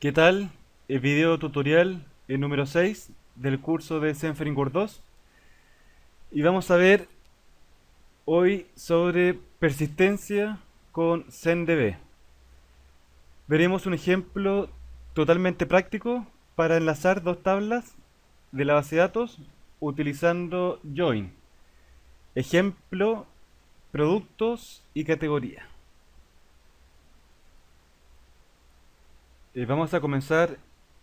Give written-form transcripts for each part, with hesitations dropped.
¿Qué tal? El video tutorial número 6 del curso de Zen Framework 2 y vamos a ver hoy sobre persistencia con ZenDB. Veremos un ejemplo totalmente práctico para enlazar dos tablas de la base de datos utilizando join. Ejemplo, productos y categoría. Vamos a comenzar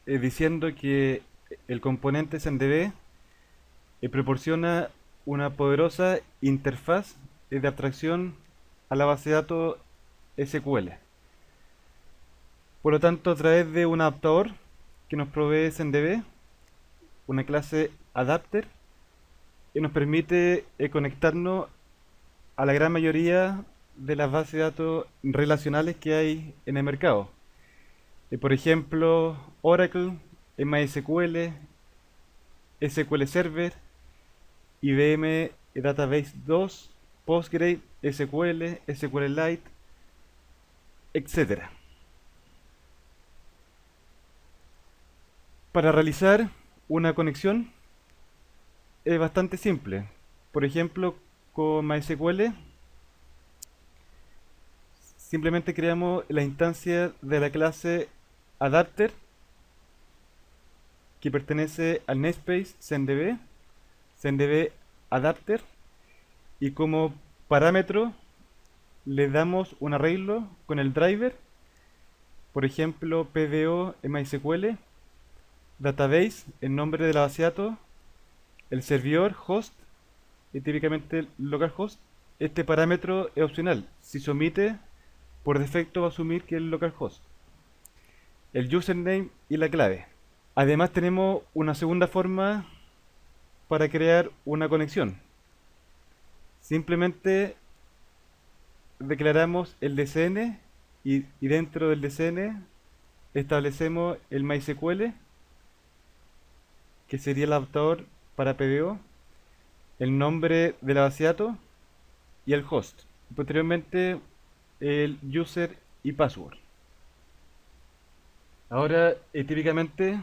diciendo que el componente ZenDB proporciona una poderosa interfaz de abstracción a la base de datos SQL. Por lo tanto, a través de un adaptador que nos provee ZenDB, una clase adapter, que nos permite conectarnos a la gran mayoría de las bases de datos relacionales que hay en el mercado. Por ejemplo, Oracle, MySQL, SQL Server, IBM Database 2, Postgre, SQL, SQLite, etc. Para realizar una conexión es bastante simple. Por ejemplo, con MySQL simplemente creamos la instancia de la clase adapter que pertenece al namespace ZenDB, ZenDB adapter, y como parámetro le damos un arreglo con el driver, por ejemplo PDO en MySQL, database, el nombre de la base de datos, el servidor, host, y típicamente localhost. Este parámetro es opcional. Si se omite, por defecto va a asumir que es localhost. El username y la clave. Además tenemos una segunda forma para crear una conexión. Simplemente declaramos el DCN y dentro del DCN establecemos el MySQL, que sería el adaptador para PDO, el nombre de la base de datos y el host. Posteriormente el user y password. Ahora, típicamente,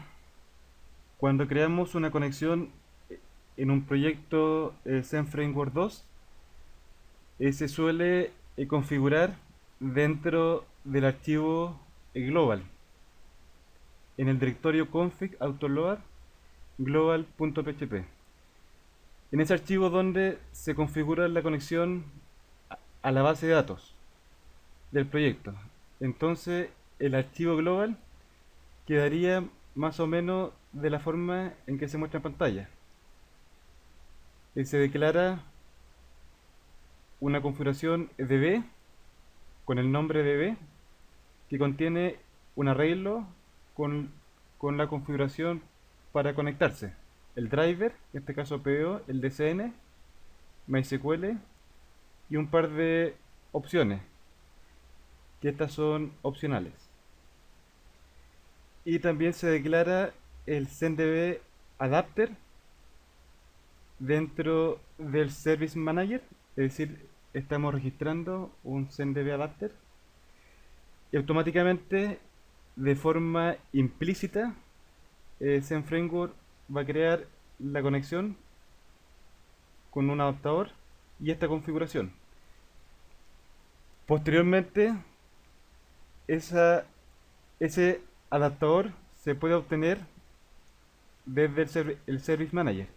cuando creamos una conexión en un proyecto Zen Framework 2, se suele configurar dentro del archivo global, en el directorio config autoload global.php. En ese archivo donde se configura la conexión a la base de datos del proyecto. Entonces, el archivo global quedaría más o menos de la forma en que se muestra en pantalla. Se declara una configuración DB con el nombre DB que contiene un arreglo con la configuración para conectarse. El driver, en este caso PO, el DCN, MySQL y un par de opciones, que estas son opcionales. Y también se declara el ZenDB adapter dentro del Service Manager, es decir, estamos registrando un ZenDB adapter y automáticamente, de forma implícita, Zen Framework va a crear la conexión con un adaptador y esta configuración. Posteriormente, ese adaptador se puede obtener desde el Service Manager.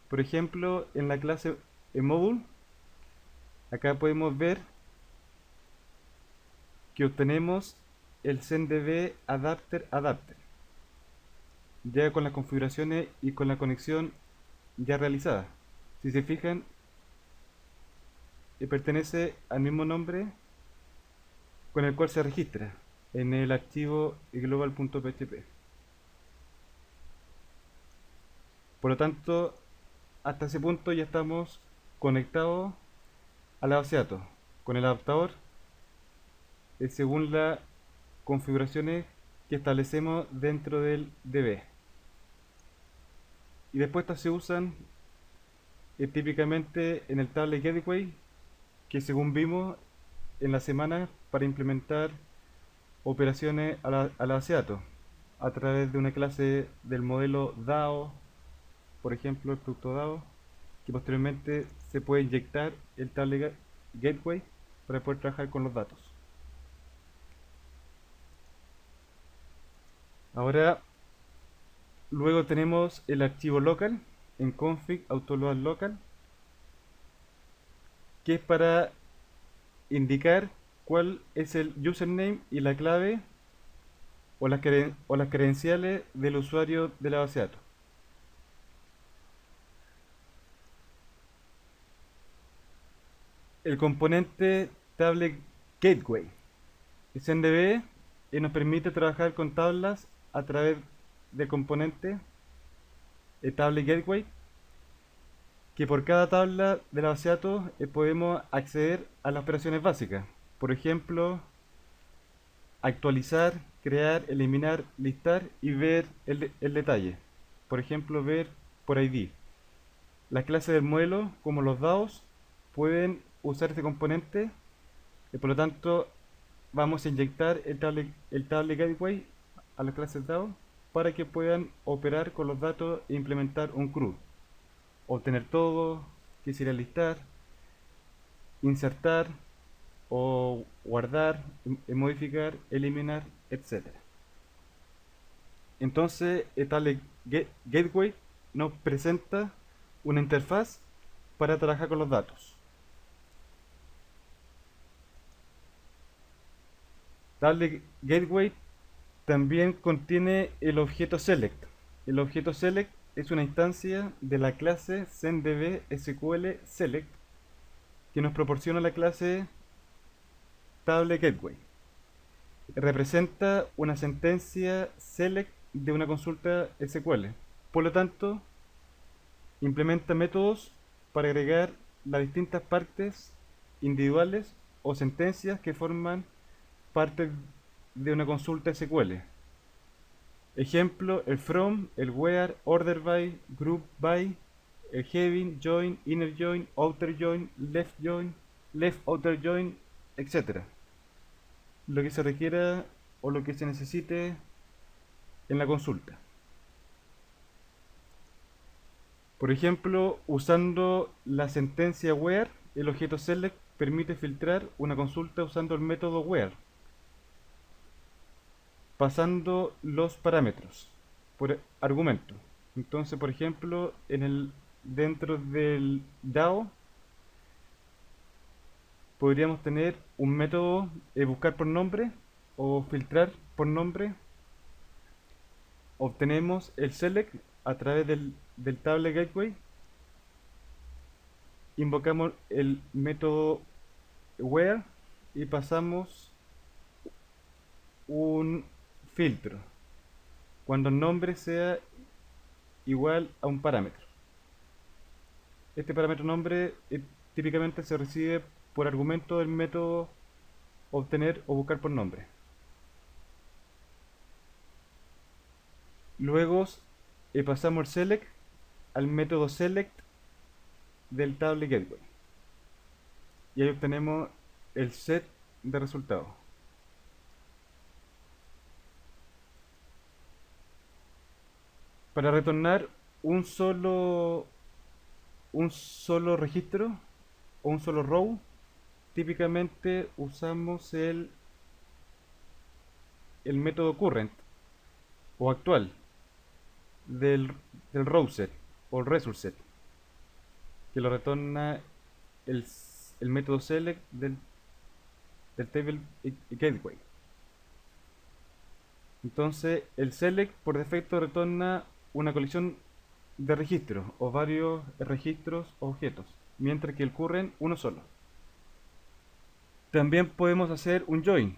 Por ejemplo, en la clase Module, acá podemos ver que obtenemos el ZenDB adapter, ya con las configuraciones y con la conexión ya realizada. Si se fijan, pertenece al mismo nombre con el cual se registra en el archivo global.php. Por lo tanto, hasta ese punto ya estamos conectados a la base de datos con el adaptador según las configuraciones que establecemos dentro del DB. Y después estas se usan típicamente en el Tablet Gateway, que según vimos en la semana, para implementar operaciones a la base de datos. a través de una clase del modelo DAO, por ejemplo, el producto DAO, que posteriormente se puede inyectar el Tablet Gateway para poder trabajar con los datos. Ahora, luego tenemos el archivo local en config autoload local, que es para indicar cuál es el username y la clave o las credenciales del usuario de la base de datos. El componente Tablet Gateway SNDB nos permite trabajar con tablas a través del componente Tablet Gateway, que por cada tabla de la base de datos podemos acceder a las operaciones básicas. Por ejemplo, actualizar, crear, eliminar, listar y ver el detalle. Por ejemplo, ver por ID. Las clases del modelo, como los DAOs, pueden usar este componente y por lo tanto vamos a inyectar el tablet gateway a las clases DAO para que puedan operar con los datos e implementar un CRUD. Obtener todo, quisiera listar, insertar o guardar, modificar, eliminar, etcétera. Entonces, tal gateway nos presenta una interfaz para trabajar con los datos. Tal gateway también contiene el objeto select. El objeto select es una instancia de la clase CenDB SQL select que nos proporciona la clase Table Gateway. Representa una sentencia select de una consulta SQL. Por lo tanto, implementa métodos para agregar las distintas partes individuales o sentencias que forman parte de una consulta SQL. Ejemplo, el from, el where, order by, group by, el having, join, inner join, outer join, left outer join, etc. Lo que se requiera o lo que se necesite en la consulta. Por ejemplo, usando la sentencia where, el objeto select permite filtrar una consulta usando el método where, pasando los parámetros por argumento. Entonces, por ejemplo, dentro del DAO podríamos tener un método buscar por nombre o filtrar por nombre. Obtenemos el select a través del Table Gateway. Invocamos el método where y pasamos un filtro cuando el nombre sea igual a un parámetro. Este parámetro nombre típicamente se recibe por argumento del método obtener o buscar por nombre. Luego pasamos el select al método select del Table Gateway y ahí obtenemos el set de resultados. Para retornar un solo un solo registro o un solo row, típicamente usamos el método current o actual del, del row set o el resource set, que lo retorna el, el método select del table gateway. Entonces, el select por defecto retorna una colección de registros o varios registros o objetos, mientras que el current uno solo. También podemos hacer un join,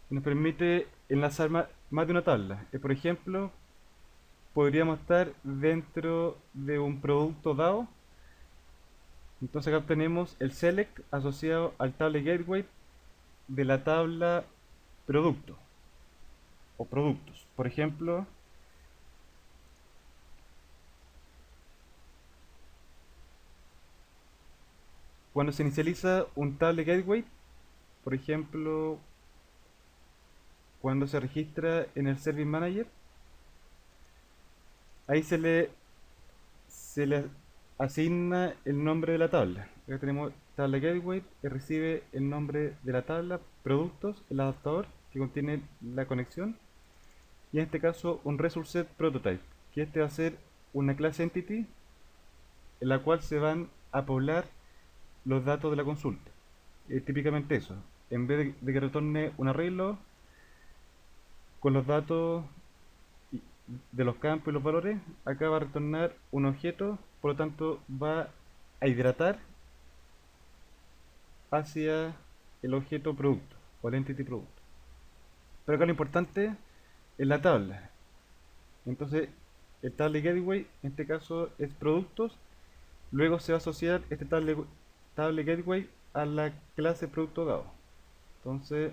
que nos permite enlazar más de una tabla. Por ejemplo, podríamos estar dentro de un producto DAO. Entonces acá tenemos el select asociado al table gateway de la tabla producto o productos. Por ejemplo, cuando se inicializa un table gateway, por ejemplo, cuando se registra en el Service Manager, ahí se le asigna el nombre de la tabla. Acá tenemos tabla gateway, que recibe el nombre de la tabla, productos, el adaptador que contiene la conexión, y en este caso un result set prototype, que este va a ser una clase entity en la cual se van a poblar los datos de la consulta. Típicamente eso, en vez de que retorne un arreglo con los datos de los campos y los valores, acá va a retornar un objeto, por lo tanto va a hidratar hacia el objeto producto o el entity producto. Pero acá lo importante es la tabla. Entonces, el table gateway en este caso es productos. Luego se va a asociar este table gateway a la clase producto dado. Entonces,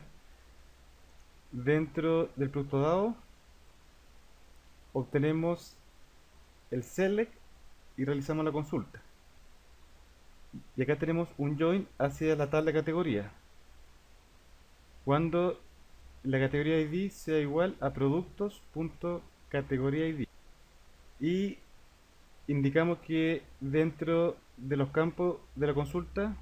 dentro del producto dado obtenemos el select y realizamos la consulta. Y acá tenemos un join hacia la tabla categoría. Cuando la categoría ID sea igual a productos.categoría ID. Y indicamos que dentro de los campos de la consulta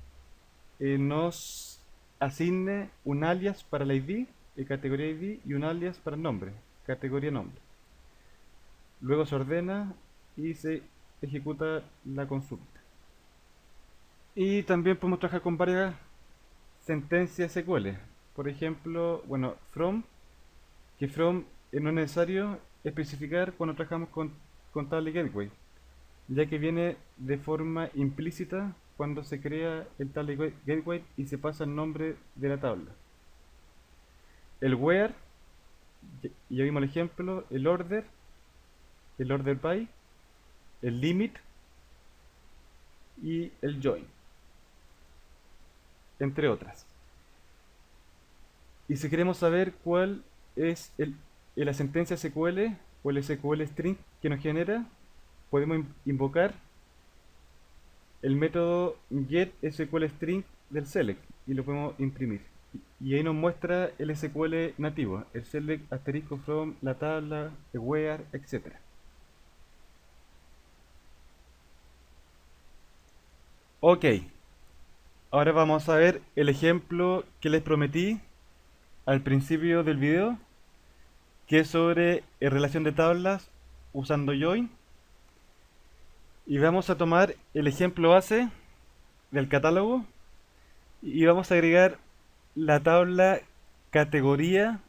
nos asigne un alias para la ID, categoría ID, y un alias para el nombre, categoría nombre. Luego se ordena y se ejecuta la consulta. Y también podemos trabajar con varias sentencias SQL. Por ejemplo, bueno, que from no es necesario especificar cuando trabajamos con table gateway, ya que viene de forma implícita cuando se crea el table gateway y se pasa el nombre de la tabla. El where, ya vimos el ejemplo, el order by, el limit y el join, entre otras. Y si queremos saber cuál es la sentencia SQL o el SQL string que nos genera, podemos invocar el método getSQLString del select y lo podemos imprimir. Y ahí nos muestra el SQL nativo, el select asterisco from, la tabla, el where, etc. Ok, ahora vamos a ver el ejemplo que les prometí al principio del video, que es sobre relación de tablas usando join. Y vamos a tomar el ejemplo base del catálogo y vamos a agregar la tabla categoría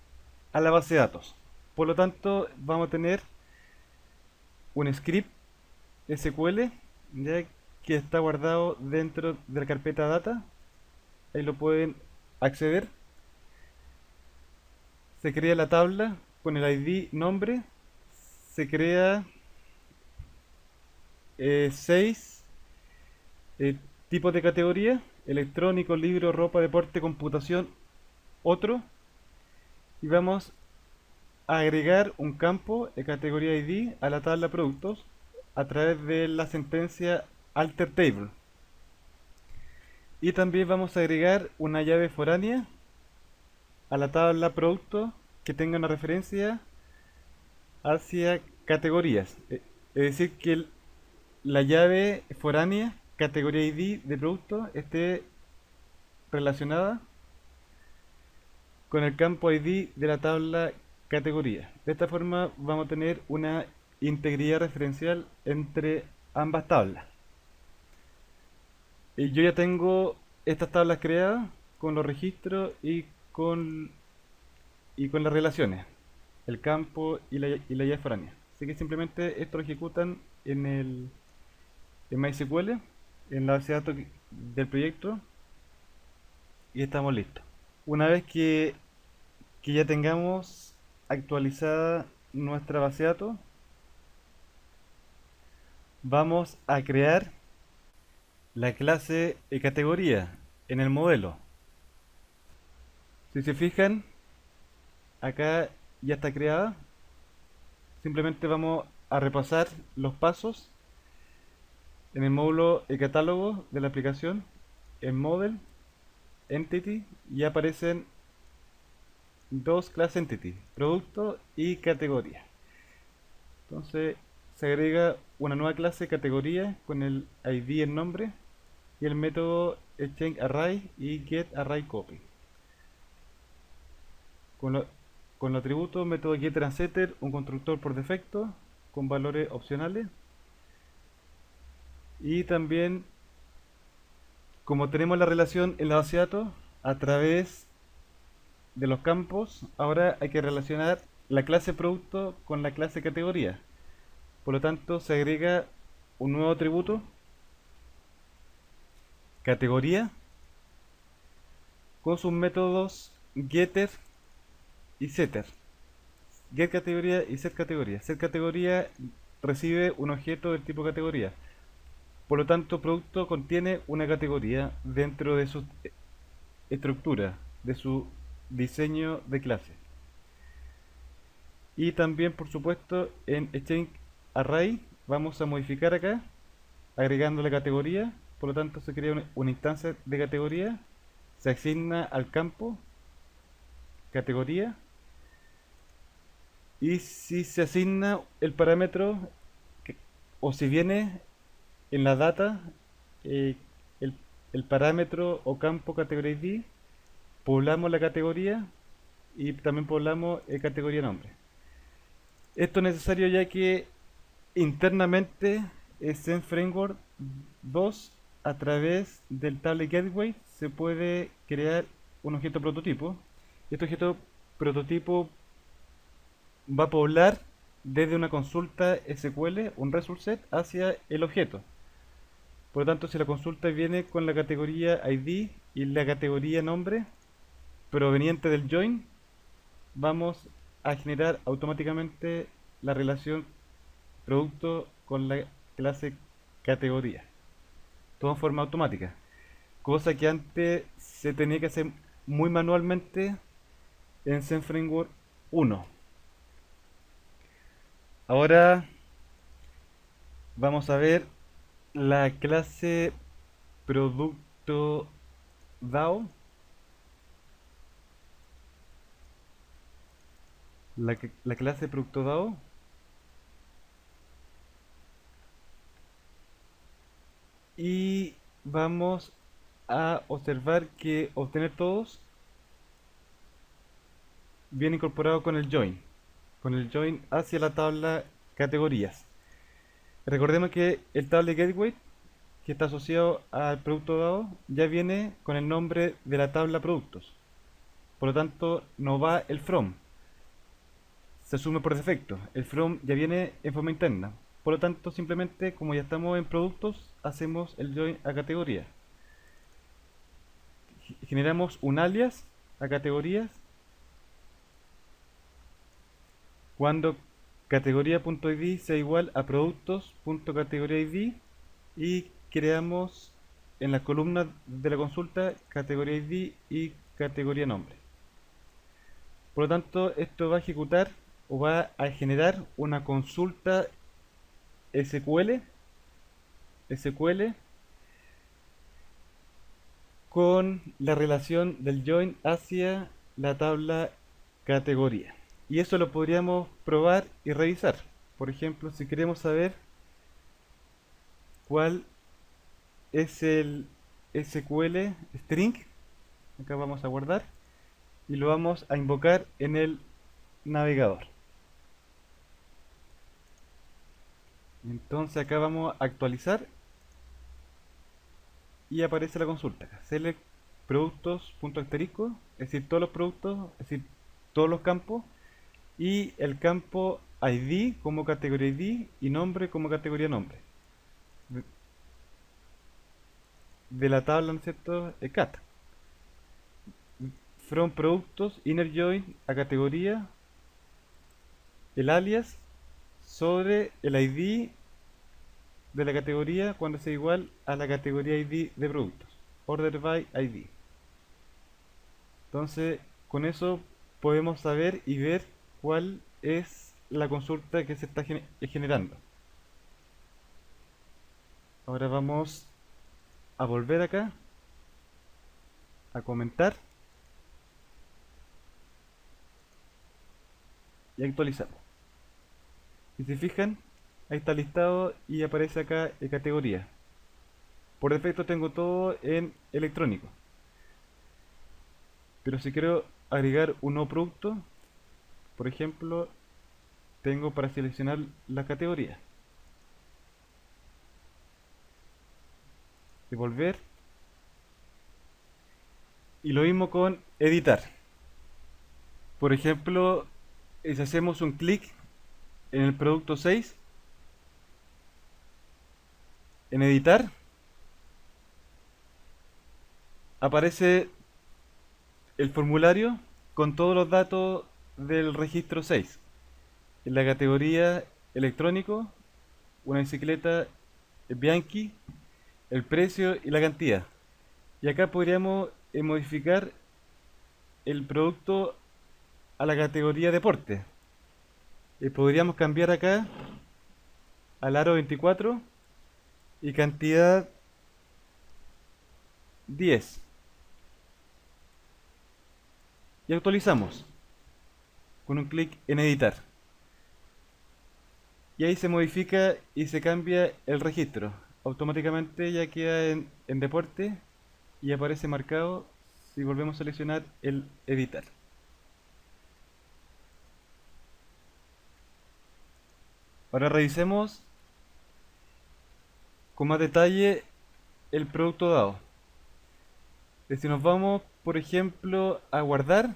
a la base de datos. Por lo tanto, vamos a tener un script SQL ya que está guardado dentro de la carpeta data. Ahí lo pueden acceder. Se crea la tabla con el ID nombre. Se crea 6 tipos de categoría: electrónico, libro, ropa, deporte, computación, otro. Y vamos a agregar un campo de categoría ID a la tabla productos a través de la sentencia alter table. Y también vamos a agregar una llave foránea a la tabla producto que tenga una referencia hacia categorías. Es decir, que la llave foránea categoría ID de producto esté relacionada con el campo ID de la tabla categoría. De esta forma vamos a tener una integridad referencial entre ambas tablas. Y yo ya tengo estas tablas creadas con los registros y con las relaciones, el campo y la llave foránea. Así que simplemente esto lo ejecutan en MySQL, en la base de datos del proyecto, y estamos listos. Una vez que ya tengamos actualizada nuestra base de datos, vamos a crear la clase de categoría en el modelo. Si se fijan, acá ya está creada. Simplemente vamos a repasar los pasos en el módulo de catálogo de la aplicación. En Model, Entity, ya aparecen dos class entity, producto y categoría. Entonces se agrega una nueva clase categoría con el ID en nombre y el método exchange array y get array copy. Con, lo- con los atributos método getter and setter, un constructor por defecto con valores opcionales. Y también, como tenemos la relación en la base de datos a través de los campos, ahora hay que relacionar la clase producto con la clase categoría. Por lo tanto, se agrega un nuevo atributo, categoría, con sus métodos getter y setter. Get categoría y set categoría. Set categoría recibe un objeto del tipo categoría. Por lo tanto, producto contiene una categoría dentro de su estructura, de su diseño de clase. Y también, por supuesto, en Exchange Array vamos a modificar acá, agregando la categoría. Por lo tanto, se crea una instancia de categoría, se asigna al campo categoría, y si se asigna el parámetro, o si viene en la data, eh, el, el parámetro o campo categoría ID, poblamos la categoría y también poblamos categoría nombre. Esto es necesario ya que internamente Zen Framework 2, a través del Table Gateway, se puede crear un objeto prototipo. Este objeto prototipo va a poblar desde una consulta SQL, un result set, hacia el objeto. Por lo tanto, si la consulta viene con la categoría ID y la categoría nombre proveniente del join, vamos a generar automáticamente la relación producto con la clase categoría. Todo en forma automática. Cosa que antes se tenía que hacer muy manualmente en Zen Framework 1. Ahora vamos a ver la clase producto DAO. La clase producto DAO. Y vamos a observar que obtener todos viene incorporado con el join. Con el join hacia la tabla categorías. Recordemos que el table gateway, que está asociado al producto dado, ya viene con el nombre de la tabla productos. Por lo tanto, no va el from. Se asume por defecto. El from ya viene en forma interna. Por lo tanto, simplemente, como ya estamos en productos, hacemos el join a categoría. Generamos un alias a categorías cuando categoría.id sea igual a productos.categoría.id, y creamos en la columna de la consulta categoría ID y categoría nombre. Por lo tanto, esto va a ejecutar o va a generar una consulta SQL con la relación del join hacia la tabla categoría. Y eso lo podríamos probar y revisar. Por ejemplo, si queremos saber cuál es el SQL string, acá vamos a guardar y lo vamos a invocar en el navegador. Entonces acá vamos a actualizar y aparece la consulta. Select productos punto asterisco, es decir, todos los productos, es decir, todos los campos, y el campo ID como categoría ID y nombre como categoría nombre de la tabla, ¿no es cierto? Cat. From productos, inner join a categoría, el alias sobre el ID de la categoría cuando sea igual a la categoría ID de productos. Order by ID. Entonces, con eso podemos saber y ver cuál es la consulta que se está generando. Ahora vamos a volver acá a comentar y actualizamos. Si se fijan, ahí está listado y aparece acá en categoría. Por defecto tengo todo en electrónico. Pero si quiero agregar un nuevo producto, por ejemplo, tengo para seleccionar la categoría. Devolver. Y lo mismo con editar. Por ejemplo, si hacemos un clic en el producto 6, en editar, aparece el formulario con todos los datos del registro 6. En la categoría electrónico, una bicicleta Bianchi, el precio y la cantidad. Y acá podríamos modificar el producto a la categoría deporte. Podríamos cambiar acá al aro 24 y cantidad 10. Y actualizamos con un clic en editar. Y ahí se modifica y se cambia el registro. Automáticamente ya queda en deporte y aparece marcado si volvemos a seleccionar el editar. Ahora revisemos con más detalle el producto dado. Si nos vamos, por ejemplo, a guardar,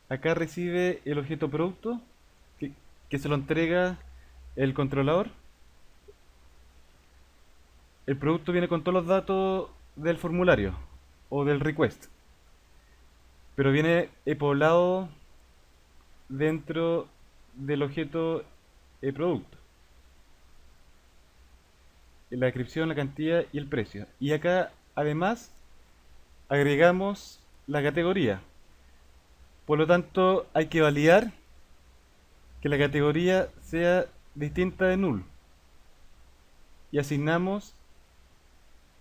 acá recibe el objeto producto que, que se lo entrega el controlador. El producto viene con todos los datos del formulario o del request, pero viene poblado dentro del objeto producto. La descripción, la cantidad y el precio. Y acá además agregamos la categoría. Por lo tanto, hay que validar que la categoría sea distinta de null. Y asignamos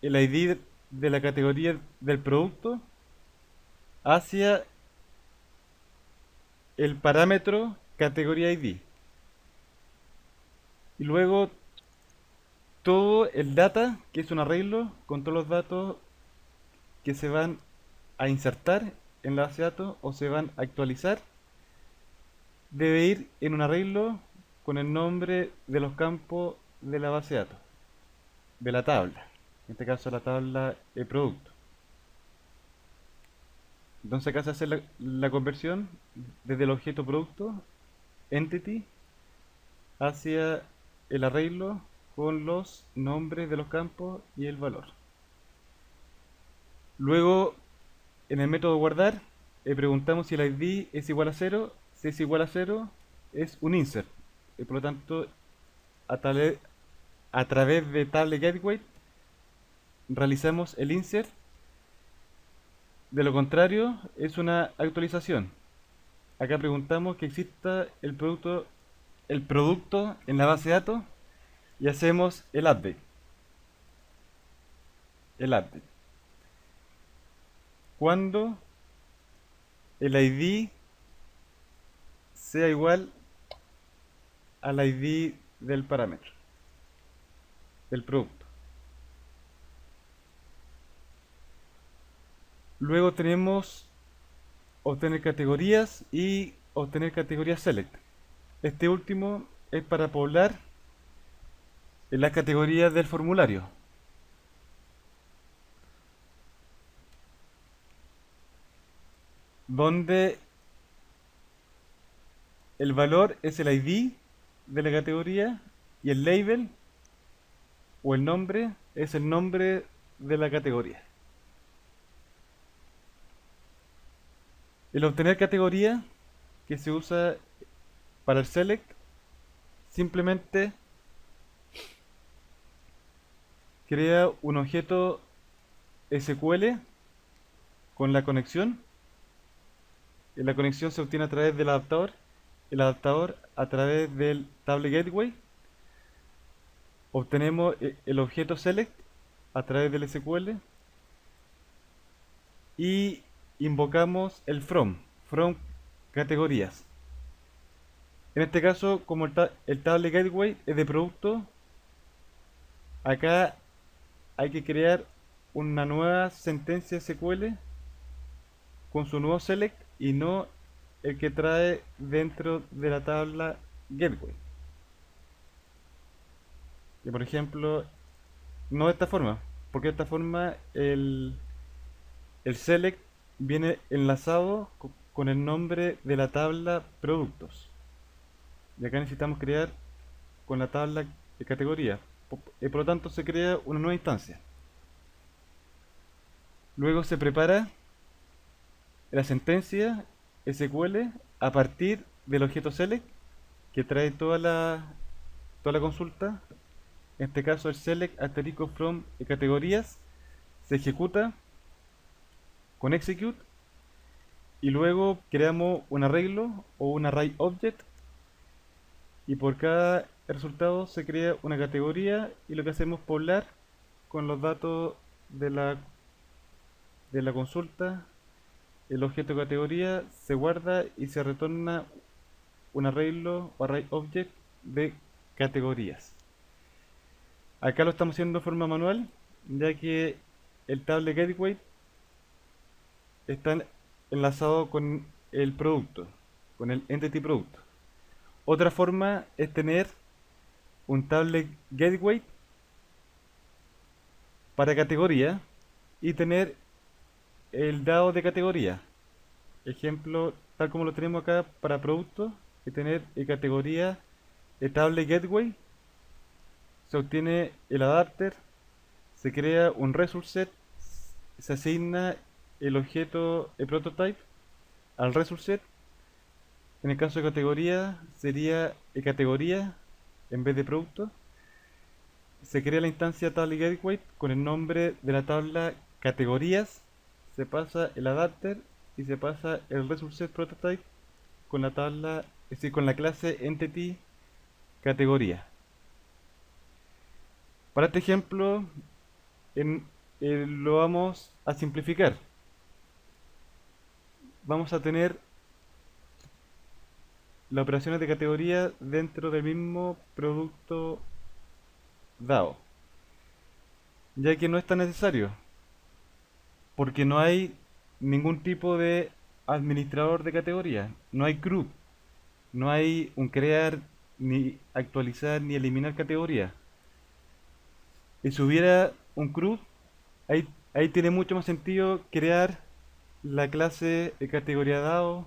el ID de la categoría del producto hacia el parámetro categoría ID. Y luego todo el data, que es un arreglo con todos los datos que se van a insertar en la base de datos o se van a actualizar, debe ir en un arreglo con el nombre de los campos de la base de datos, de la tabla, en este caso la tabla de producto. Entonces acá se hace la conversión desde el objeto producto, entity, hacia el arreglo con los nombres de los campos y el valor. Luego, en el método guardar, preguntamos si el ID es igual a 0. Si es igual a 0, es un insert. Por lo tanto, a través de Table Gateway, realizamos el insert. De lo contrario, es una actualización. Acá preguntamos que exista el producto en la base de datos y hacemos el update. Cuando el ID sea igual al ID del parámetro, del producto. Luego tenemos obtener categorías y obtener categorías select. Este último es para poblar en las categorías del formulario. Donde el valor es el ID de la categoría y el label o el nombre es el nombre de la categoría. El obtener categoría que se usa para el select simplemente crea un objeto SQL con la conexión. La conexión se obtiene a través del adaptador, el adaptador a través del Table Gateway. Obtenemos el objeto select a través del SQL y invocamos el from categorías. En este caso, como el table gateway es de producto, acá hay que crear una nueva sentencia SQL con su nuevo select y no el que trae dentro de la tabla gateway. Y por ejemplo, no de esta forma, porque de esta forma el select viene enlazado con el nombre de la tabla productos. Y acá necesitamos crear con la tabla de categoría. Por lo tanto, se crea una nueva instancia. Luego se prepara la sentencia SQL a partir del objeto select que trae toda la consulta. En este caso, el select asterisco from categorías se ejecuta con execute y luego creamos un arreglo o un array object y por cada resultado se crea una categoría y lo que hacemos es poblar con los datos de la consulta. El objeto categoría se guarda y se retorna un arreglo o array object de categorías. Acá lo estamos haciendo de forma manual, ya que el table gateway está enlazado con el producto, con el entity producto. Otra forma es tener un table gateway para categoría y tener el dado de categoría. Ejemplo, tal como lo tenemos acá para productos, y tener categoría table gateway, se obtiene el adapter, se crea un resource set, se asigna el objeto prototype al resource set. En el caso de categoría sería categoría en vez de producto. Se crea la instancia table gateway con el nombre de la tabla categorías, se pasa el adapter y se pasa el resource set prototype con la tabla, es decir, con la clase entity categoría. Para este ejemplo, lo vamos a simplificar. Vamos a tener las operaciones de categoría dentro del mismo producto dado, ya que no es tan necesario, porque no hay ningún tipo de administrador de categoría, no hay group, no hay un crear, ni actualizar, ni eliminar categoría. Y si hubiera un group, ahí tiene mucho más sentido crear la clase de categoría dado,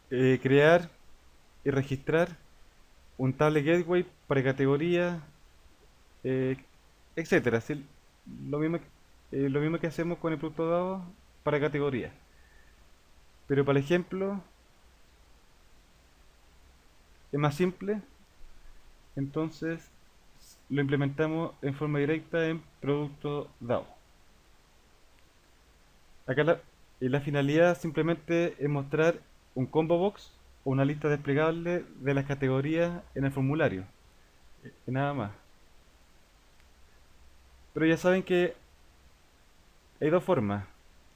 crear y registrar un table gateway para categoría, eh, etcétera. ¿Sí? Lo mismo que hacemos con el producto dado para categoría. Pero para el ejemplo es más simple, entonces lo implementamos en forma directa en producto dado. Acá la finalidad simplemente es mostrar un combo box o una lista desplegable de las categorías en el formulario, y nada más. Pero ya saben que hay dos formas.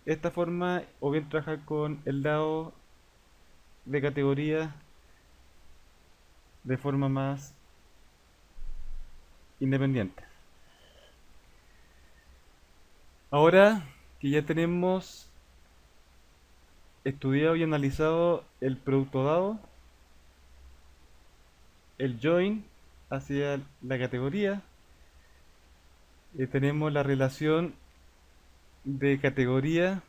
Esta forma o bien trabajar con el dado de categoría de forma más independiente. Ahora que ya tenemos estudiado y analizado el producto dado, el join hacia la categoría, tenemos la relación de categoría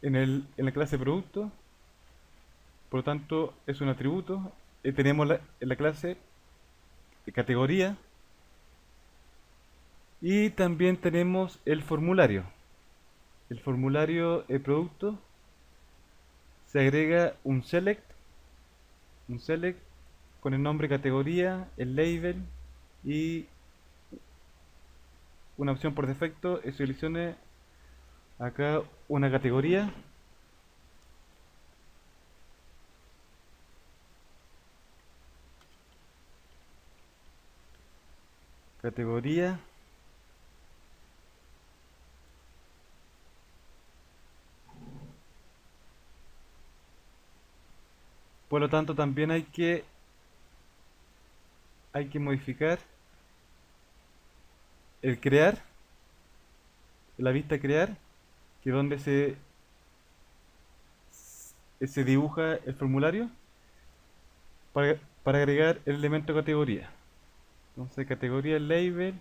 en la clase producto, por lo tanto es un atributo. Tenemos en la clase de categoría y también tenemos el formulario. El formulario de producto se agrega un select con el nombre categoría, el label y una opción por defecto es seleccione acá una categoría Por lo tanto, también hay que modificar el crear, la vista crear, que es donde se dibuja el formulario, para agregar el elemento categoría. Entonces, categoría label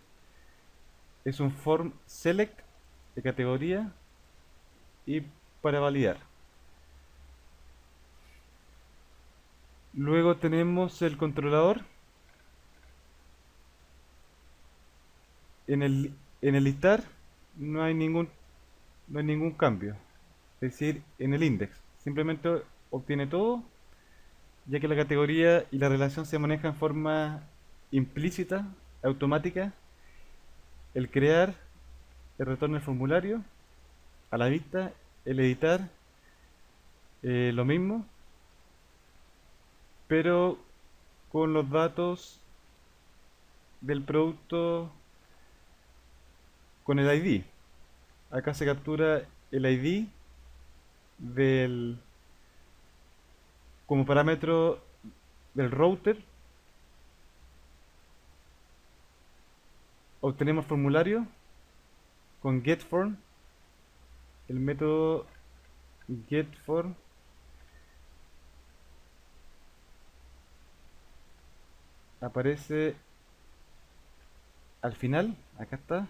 es un form select de categoría y para validar. Luego tenemos el controlador. En el listar no hay ningún cambio. Es decir, en el index. Simplemente obtiene todo, ya que la categoría y la relación se manejan en forma implícita, automática. El crear, el retorno del formulario, a la vista, el editar, lo mismo, pero con los datos del producto con el ID. Acá se captura el ID del, como parámetro del router. Obtenemos formulario con getForm, el método getForm aparece al final, acá está.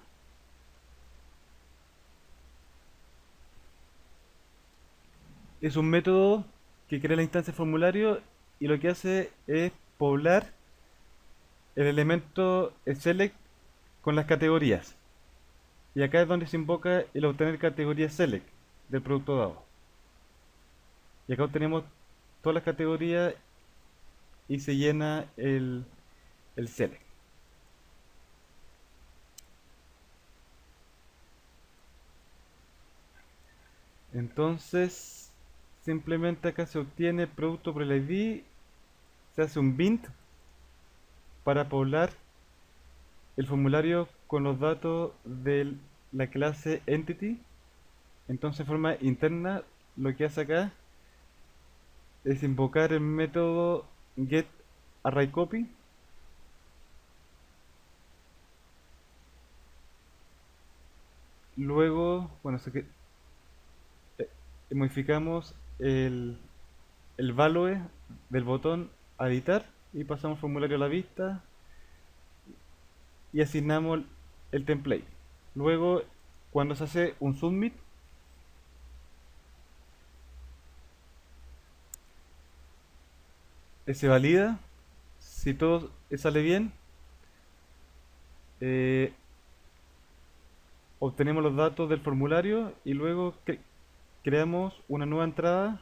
Es un método que crea la instancia de formulario y lo que hace es poblar el elemento select con las categorías. Y acá es donde se invoca el obtener categoría select del producto dado. Y acá obtenemos todas las categorías y se llena el select. Entonces, simplemente acá se obtiene producto por el ID, se hace un bind para poblar el formulario con los datos de la clase entity. Entonces, de forma interna, lo que hace acá es invocar el método getArrayCopy. Luego, bueno, eh, modificamos el value del botón a editar y pasamos formulario a la vista y asignamos el template. Luego, cuando se hace un submit, se valida. Si todo sale bien, eh, obtenemos los datos del formulario y luego creamos una nueva entrada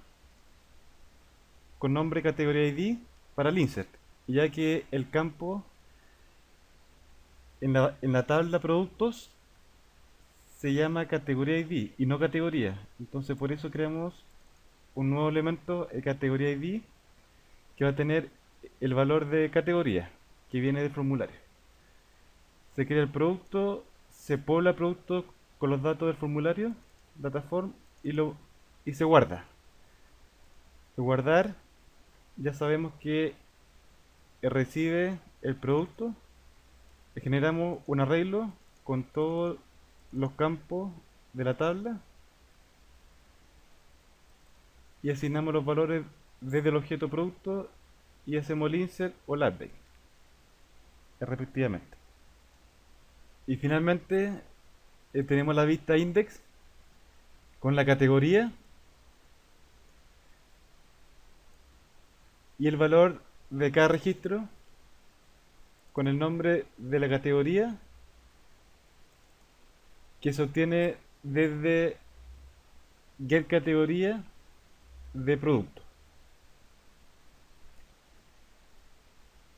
con nombre categoría ID para el insert, ya que el campo en la tabla productos se llama categoría ID y no categoría. Entonces por eso creamos un nuevo elemento, categoría ID, que va a tener el valor de categoría que viene del formulario. Se crea el producto, se pobla el producto con los datos del formulario, dataform, y se guarda. De guardar, ya sabemos que recibe el producto, le generamos un arreglo con todos los campos de la tabla y asignamos los valores desde el objeto producto y hacemos el insert o el update respectivamente. Y finalmente tenemos la vista index con la categoría y el valor de cada registro con el nombre de la categoría que se obtiene desde getCategoría de producto.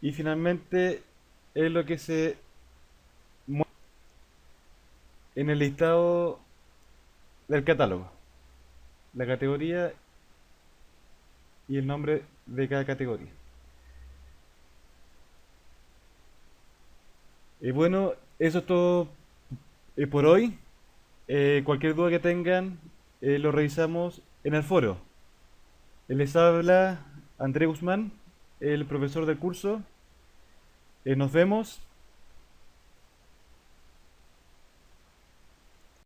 Y finalmente es lo que se muestra en el listado del catálogo, la categoría y el nombre de cada categoría. Bueno, eso es todo por hoy. Cualquier duda que tengan, lo revisamos en el foro. Les habla André Guzmán, el profesor del curso. Nos vemos